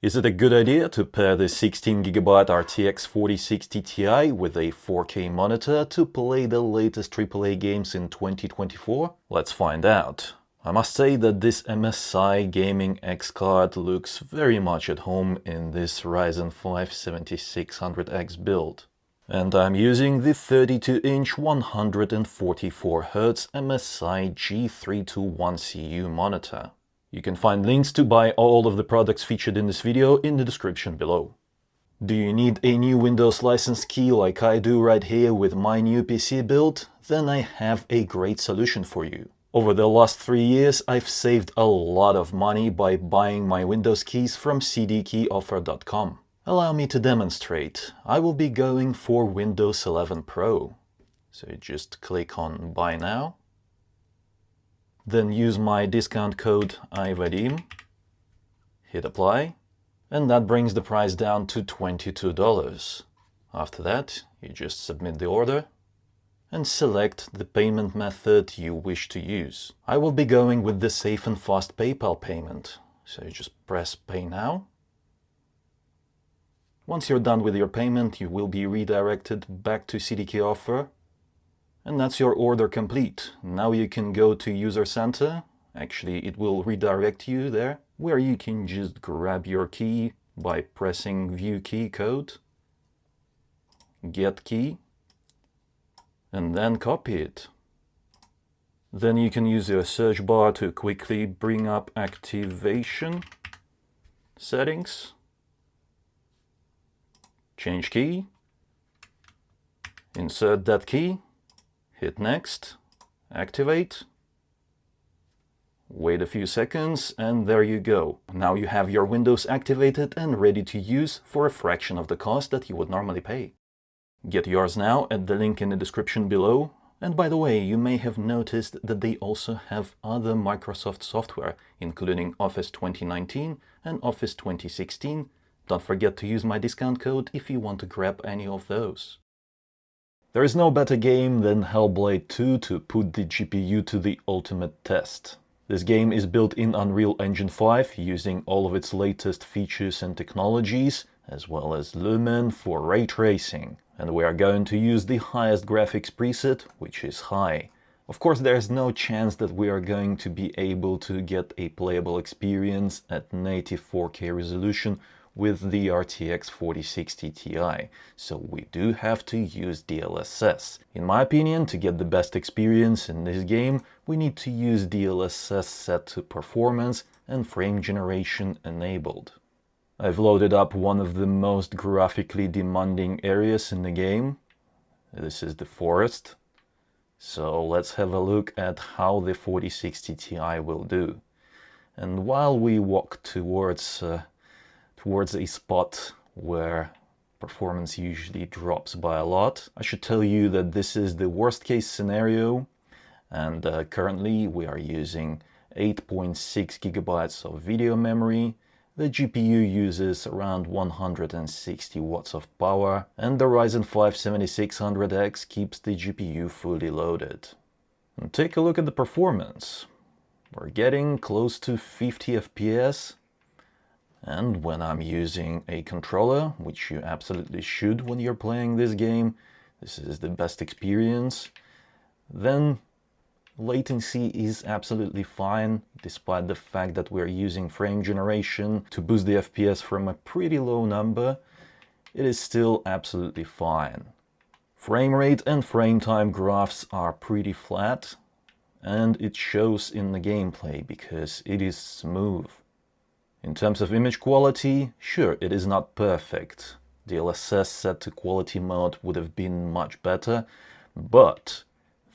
Is it a good idea to pair the 16GB RTX 4060 Ti with a 4K monitor to play the latest AAA games in 2024? Let's find out. I must say that this MSI Gaming X card looks very much at home in this Ryzen 5 7600X build. And I'm using the 32-inch 144Hz MSI G321CU monitor. You can find links to buy all of the products featured in this video in the description below. Do you need a new Windows license key like I do right here with my new PC build? Then I have a great solution for you. Over the last 3 years, I've saved a lot of money by buying my Windows keys from cdkeyoffer.com. Allow me to demonstrate. I will be going for Windows 11 Pro. So just click on Buy Now. Then use my discount code IVADIM, hit apply, and that brings the price down to $22. After that, you just submit the order and select the payment method you wish to use. I will be going with the safe and fast PayPal payment, so you just press Pay Now. Once you're done with your payment, you will be redirected back to CDK Offer. And that's your order complete. Now you can go to User Center. Actually, it will redirect you there, where you can just grab your key by pressing View Key Code, Get Key, and then copy it. Then you can use your search bar to quickly bring up activation settings, change key, insert that key, hit Next, activate, wait a few seconds, and there you go. Now you have your Windows activated and ready to use for a fraction of the cost that you would normally pay. Get yours now at the link in the description below. And by the way, you may have noticed that they also have other Microsoft software, including Office 2019 and Office 2016. Don't forget to use my discount code if you want to grab any of those. There is no better game than Hellblade 2 to put the GPU to the ultimate test. This game is built in Unreal Engine 5 using all of its latest features and technologies, as well as Lumen for ray tracing. And we are going to use the highest graphics preset, which is high. Of course, there's no chance that we are going to be able to get a playable experience at native 4K resolution with the RTX 4060 Ti, so we do have to use DLSS. In my opinion, to get the best experience in this game, we need to use DLSS set to performance and frame generation enabled. I've loaded up one of the most graphically demanding areas in the game. This is the forest. So let's have a look at how the 4060 Ti will do. And while we walk towards a spot where performance usually drops by a lot, I should tell you that this is the worst case scenario, and currently we are using 8.6 gigabytes of video memory. The GPU uses around 160 watts of power, and the Ryzen 5 7600X keeps the GPU fully loaded. And take a look at the performance. We're getting close to 50 FPS. And when I'm using a controller, which you absolutely should when you're playing this game, this is the best experience, then latency is absolutely fine, despite the fact that we're using frame generation to boost the FPS from a pretty low number. It is still absolutely fine. Frame rate and frame time graphs are pretty flat, and it shows in the gameplay because it is smooth. In terms of image quality, sure, it is not perfect. DLSS set to quality mode would have been much better, but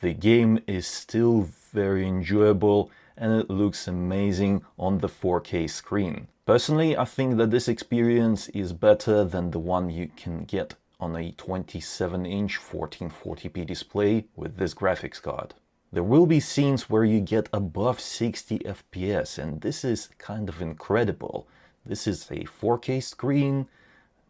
the game is still very enjoyable and it looks amazing on the 4K screen. Personally, I think that this experience is better than the one you can get on a 27-inch 1440p display with this graphics card. There will be scenes where you get above 60 FPS, and this is kind of incredible. This is a 4K screen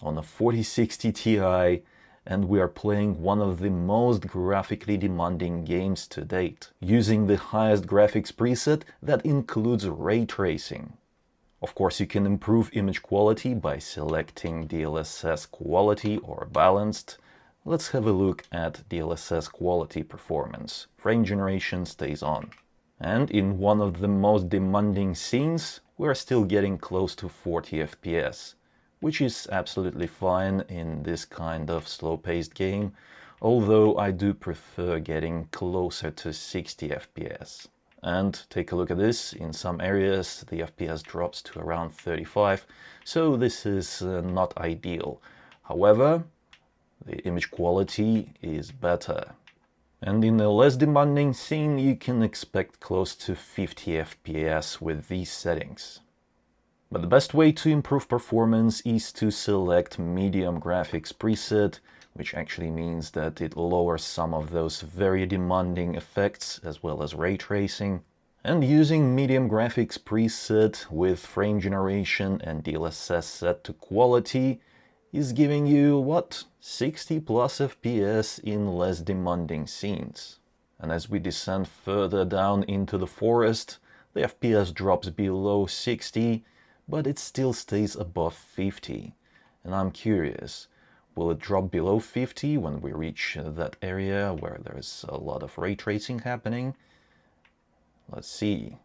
on a 4060 Ti, and we are playing one of the most graphically demanding games to date, using the highest graphics preset that includes ray tracing. Of course, you can improve image quality by selecting DLSS Quality or Balanced. Let's have a look at DLSS Quality Performance. Frame generation stays on. And in one of the most demanding scenes, we're still getting close to 40 FPS, which is absolutely fine in this kind of slow-paced game, although I do prefer getting closer to 60 FPS. And take a look at this, in some areas the FPS drops to around 35, so this is not ideal. However, the image quality is better. And in a less demanding scene you can expect close to 50 FPS with these settings. But the best way to improve performance is to select Medium Graphics preset, which actually means that it lowers some of those very demanding effects as well as ray tracing. And using Medium Graphics preset with frame generation and DLSS set to quality is giving you, what, 60 plus FPS in less demanding scenes. And as we descend further down into the forest, the FPS drops below 60, but it still stays above 50. And I'm curious, will it drop below 50 when we reach that area where there's a lot of ray tracing happening? Let's see.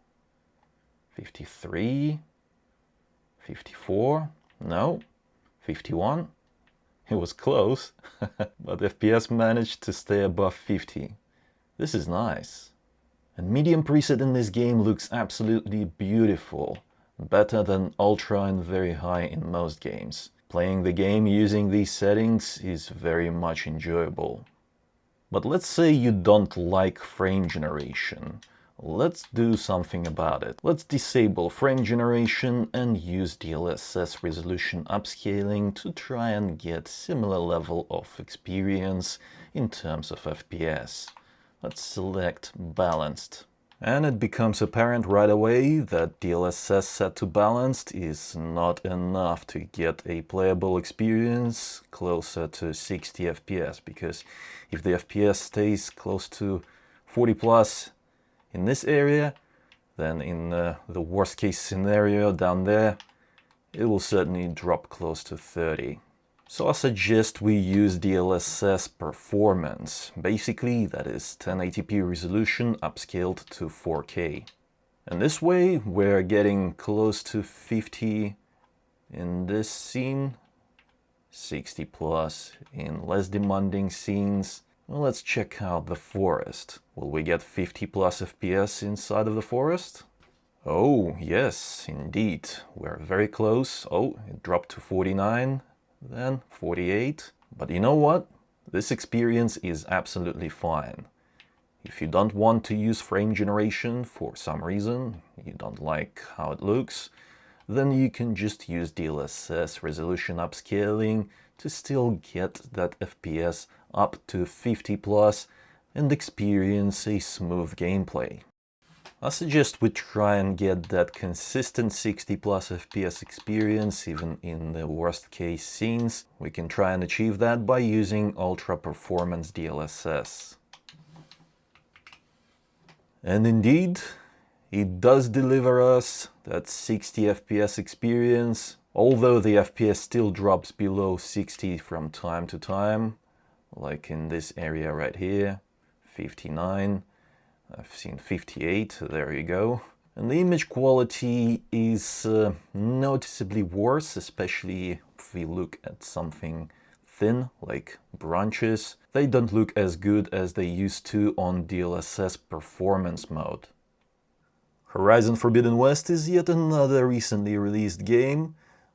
53? 54? No. 51? It was close, but FPS managed to stay above 50. This is nice. And medium preset in this game looks absolutely beautiful. Better than ultra and very high in most games. Playing the game using these settings is very much enjoyable. But let's say you don't like frame generation. Let's do something about it. Let's disable frame generation and use DLSS resolution upscaling to try and get similar level of experience in terms of FPS. Let's select Balanced. And it becomes apparent right away that DLSS set to Balanced is not enough to get a playable experience closer to 60 FPS, because if the FPS stays close to 40 plus in this area, then in the worst case scenario down there, it will certainly drop close to 30. So I suggest we use DLSS Performance. Basically, that is 1080p resolution upscaled to 4K. And this way, we're getting close to 50 in this scene, 60 plus in less demanding scenes. Well, let's check out the forest. Will we get 50 plus FPS inside of the forest? Oh, yes, indeed. We're very close. Oh, it dropped to 49. Then 48. But you know what? This experience is absolutely fine. If you don't want to use frame generation for some reason, you don't like how it looks, then you can just use DLSS resolution upscaling to still get that FPS up to 50 plus and experience a smooth gameplay. I suggest we try and get that consistent 60 plus FPS experience even in the worst case scenes. We can try and achieve that by using Ultra Performance DLSS. And indeed, it does deliver us that 60 FPS experience, although the FPS still drops below 60 from time to time, like in this area right here, 59. I've seen 58, there you go. And the image quality is noticeably worse, especially if we look at something thin, like branches. They don't look as good as they used to on DLSS Performance mode. Horizon Forbidden West is yet another recently released game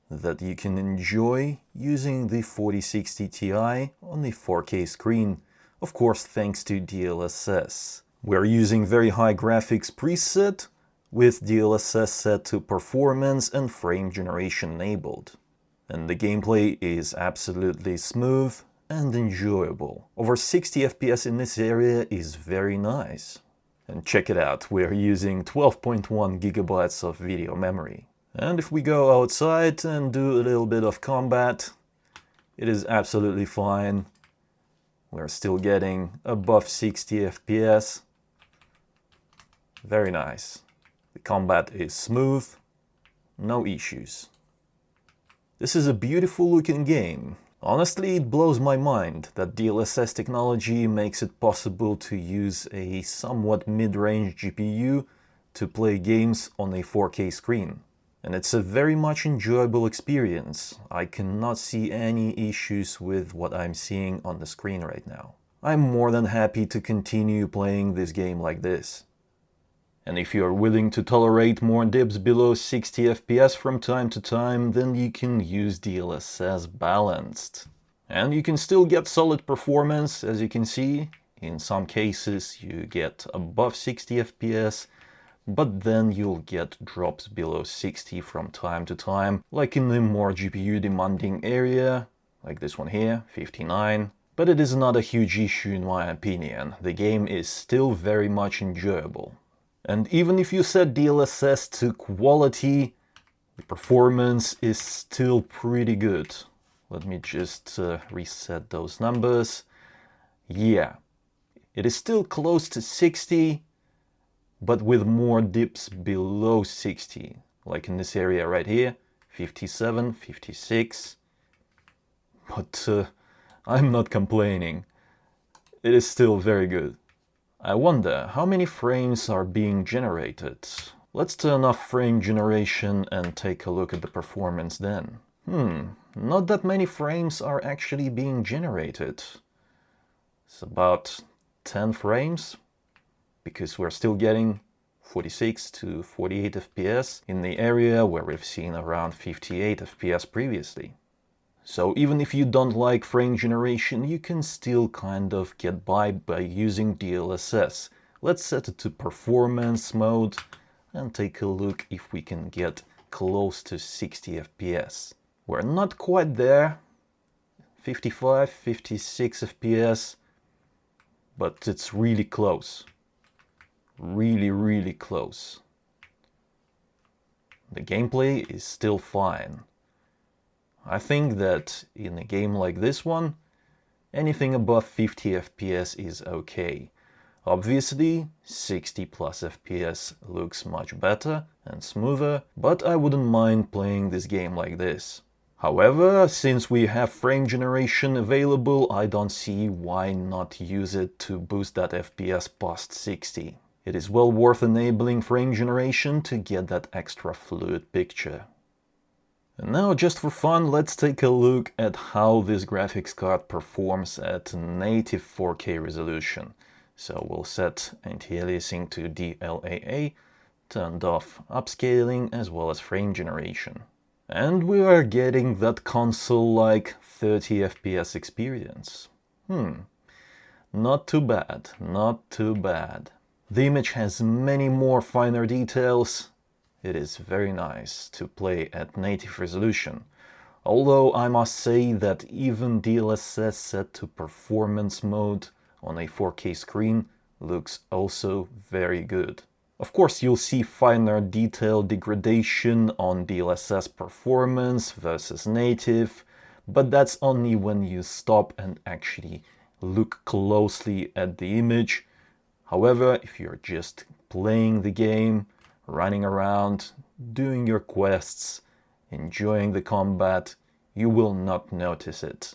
that you can enjoy using the 4060 Ti on the 4K screen, of course thanks to DLSS. We're using very high graphics preset with DLSS set to performance and frame generation enabled. And the gameplay is absolutely smooth and enjoyable. Over 60 FPS in this area is very nice. And check it out, we're using 12.1 gigabytes of video memory. And if we go outside and do a little bit of combat, it is absolutely fine. We're still getting above 60 FPS. Very nice. The combat is smooth, no issues. This is a beautiful looking game. Honestly, it blows my mind that DLSS technology makes it possible to use a somewhat mid-range GPU to play games on a 4K screen. And it's a very much enjoyable experience. I cannot see any issues with what I'm seeing on the screen right now. I'm more than happy to continue playing this game like this. And if you are willing to tolerate more dips below 60 FPS from time to time, then you can use DLSS Balanced. And you can still get solid performance, as you can see. In some cases you get above 60 FPS, but then you'll get drops below 60 from time to time, like in the more GPU demanding area, like this one here, 59. But it is not a huge issue in my opinion. The game is still very much enjoyable. And even if you set DLSS to quality, the performance is still pretty good. Let me just reset those numbers. Yeah, it is still close to 60, but with more dips below 60. Like in this area right here, 57, 56. But I'm not complaining. It is still very good. I wonder how many frames are being generated. Let's turn off frame generation and take a look at the performance then. Not that many frames are actually being generated. It's about 10 frames, because we're still getting 46 to 48 FPS in the area where we've seen around 58 FPS previously. So even if you don't like frame generation, you can still kind of get by using DLSS. Let's set it to performance mode and take a look if we can get close to 60 FPS. We're not quite there, 55, 56 FPS, but it's really close. Really close. The gameplay is still fine. I think that in a game like this one, anything above 50 FPS is okay. Obviously, 60 plus FPS looks much better and smoother, but I wouldn't mind playing this game like this. However, since we have frame generation available, I don't see why not use it to boost that FPS past 60. It is well worth enabling frame generation to get that extra fluid picture. And now, just for fun, let's take a look at how this graphics card performs at native 4K resolution. So we'll set anti-aliasing to DLAA, turned off upscaling as well as frame generation. And we are getting that console-like 30 FPS experience. Not too bad, not too bad. The image has many more finer details. It is very nice to play at native resolution, although I must say that even DLSS set to performance mode on a 4K screen looks also very good. Of course, you'll see finer detail degradation on DLSS Performance versus native, but that's only when you stop and actually look closely at the image. However, if you're just playing the game, running around, doing your quests, enjoying the combat, you will not notice it.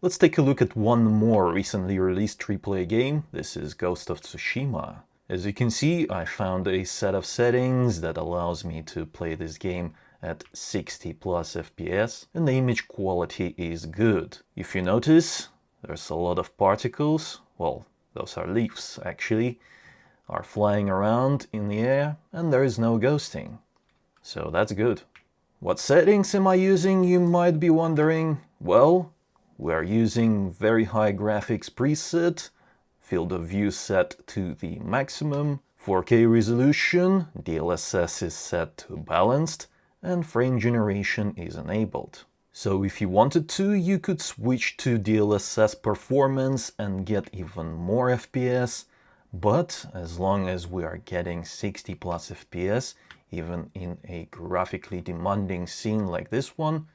Let's take a look at one more recently released AAA game. This is Ghost of Tsushima. As you can see, I found a set of settings that allows me to play this game at 60 plus FPS, and the image quality is good. If you notice, there's a lot of particles, well, those are leaves actually, are flying around in the air, and there is no ghosting. So that's good. What settings am I using, you might be wondering? Well, we're using very high graphics preset, field of view set to the maximum, 4K resolution, DLSS is set to balanced, and frame generation is enabled. So if you wanted to, you could switch to DLSS Performance and get even more FPS, but as long as we are getting 60 plus FPS, even in a graphically demanding scene like this one,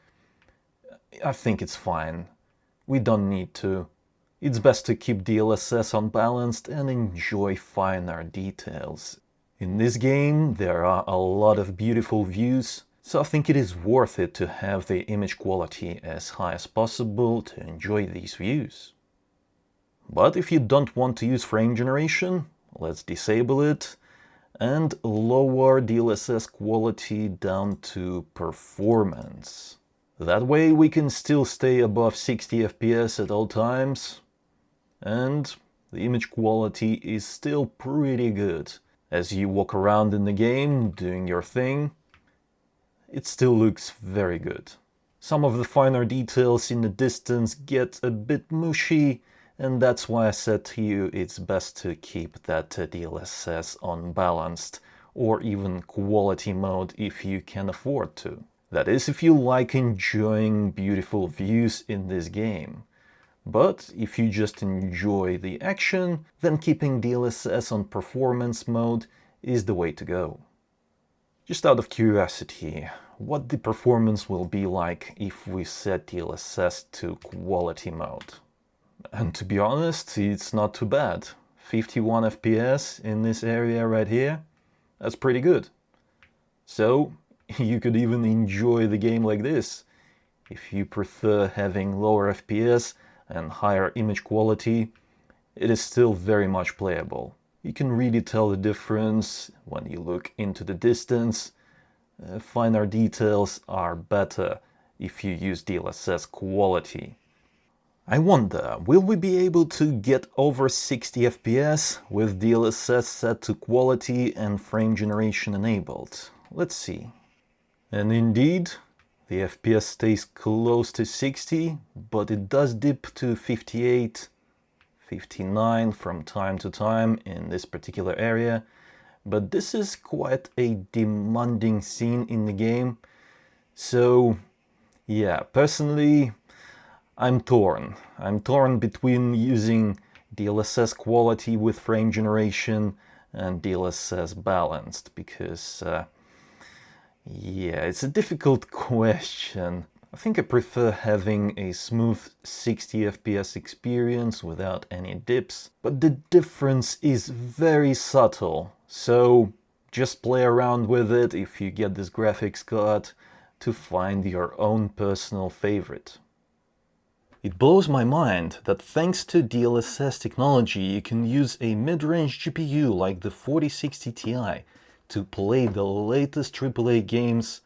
I think it's fine. We don't need to. It's best to keep DLSS unbalanced and enjoy finer details. In this game, there are a lot of beautiful views, so I think it is worth it to have the image quality as high as possible to enjoy these views. But if you don't want to use frame generation, let's disable it and lower DLSS quality down to performance. That way we can still stay above 60 FPS at all times, and the image quality is still pretty good. As you walk around in the game, doing your thing, it still looks very good. Some of the finer details in the distance get a bit mushy, and that's why I said to you it's best to keep that DLSS on balanced or even quality mode if you can afford to. That is, if you like enjoying beautiful views in this game. But if you just enjoy the action, then keeping DLSS on performance mode is the way to go. Just out of curiosity, what the performance will be like if we set DLSS to quality mode? And to be honest, it's not too bad. 51 FPS in this area right here, that's pretty good. So you could even enjoy the game like this. If you prefer having lower FPS and higher image quality, it is still very much playable. You can really tell the difference when you look into the distance. Finer details are better if you use DLSS quality. I wonder, will we be able to get over 60 FPS with DLSS set to quality and frame generation enabled? Let's see. And indeed, the FPS stays close to 60, but it does dip to 58, 59 from time to time in this particular area. But this is quite a demanding scene in the game. So yeah, personally, I'm torn. I'm torn between using DLSS quality with frame generation and DLSS balanced, because yeah, it's a difficult question. I think I prefer having a smooth 60 FPS experience without any dips, but the difference is very subtle, so just play around with it if you get this graphics card to find your own personal favorite. It blows my mind that thanks to DLSS technology you can use a mid-range GPU like the 4060 Ti to play the latest AAA games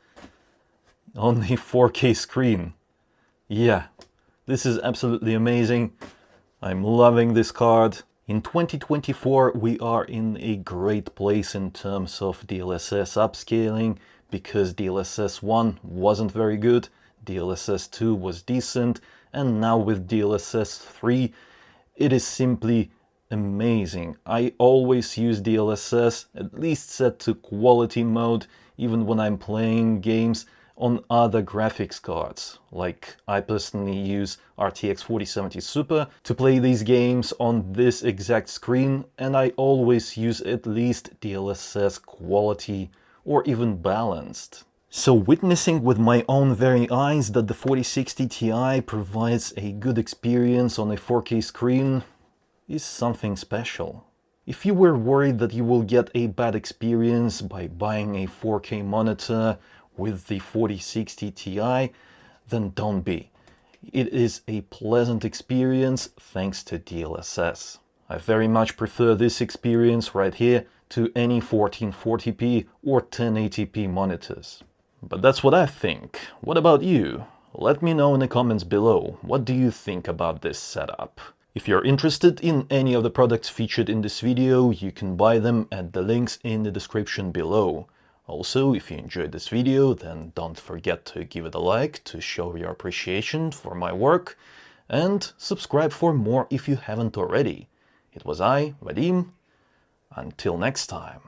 on a 4K screen. Yeah, this is absolutely amazing. I'm loving this card. In 2024 we are in a great place in terms of DLSS upscaling, because DLSS 1 wasn't very good, DLSS 2 was decent, and now with DLSS 3 it is simply amazing. I always use DLSS, at least set to quality mode, even when I'm playing games on other graphics cards. Like, I personally use RTX 4070 Super to play these games on this exact screen, and I always use at least DLSS quality or even balanced. So witnessing with my own very eyes that the 4060 Ti provides a good experience on a 4K screen is something special. If you were worried that you will get a bad experience by buying a 4K monitor with the 4060 Ti, then don't be. It is a pleasant experience thanks to DLSS. I very much prefer this experience right here to any 1440p or 1080p monitors. But that's what I think. What about you? Let me know in the comments below. What do you think about this setup? If you're interested in any of the products featured in this video, you can buy them at the links in the description below. Also, if you enjoyed this video, then don't forget to give it a like to show your appreciation for my work, and subscribe for more if you haven't already. It was I, Vadim. Until next time.